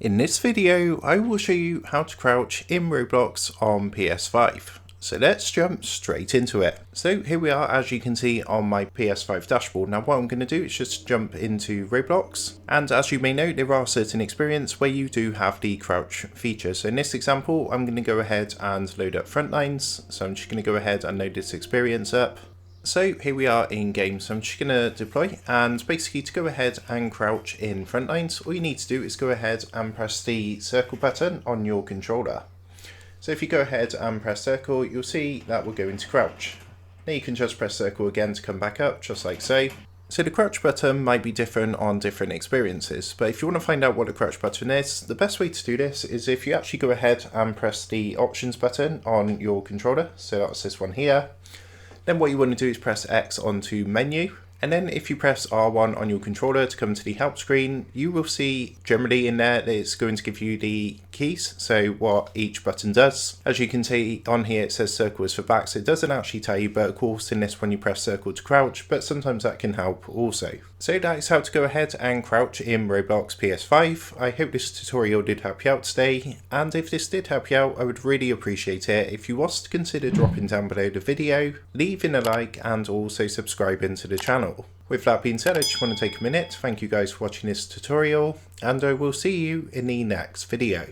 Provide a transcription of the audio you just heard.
In this video, I will show you how to crouch in Roblox on PS5. So let's jump straight into it. So here we are, as you can see on my PS5 dashboard. Now what I'm going to do is just jump into Roblox. And as you may know, there are certain experiences where you do have the crouch feature. So in this example, I'm going to go ahead and load up Frontlines. So I'm just going to go ahead and load this experience up. So here we are in game, so I'm just going to deploy, and basically to go ahead and crouch in Frontlines, all you need to do is go ahead and press the circle button on your controller. So if you go ahead and press circle, you'll see that will go into crouch. Now you can just press circle again to come back up, just like so. So the crouch button might be different on different experiences, but if you want to find out what the crouch button is, the best way to do this is if you actually go ahead and press the options button on your controller, so that's this one here. Then what you want to do is press X onto menu, and then if you press R1 on your controller to come to the help screen, you will see generally in there that it's going to give you the keys, so what each button does. As you can see on here it says circle is for back, so it doesn't actually tell you, but of course in this one you press circle to crouch, but sometimes that can help also. So that is how to go ahead and crouch in Roblox PS5. I hope this tutorial did help you out today, and if this did help you out, I would really appreciate it if you was to consider dropping down below the video, leaving a like, and also subscribing to the channel. With that being said, I just want to take a minute to thank you guys for watching this tutorial, and I will see you in the next video.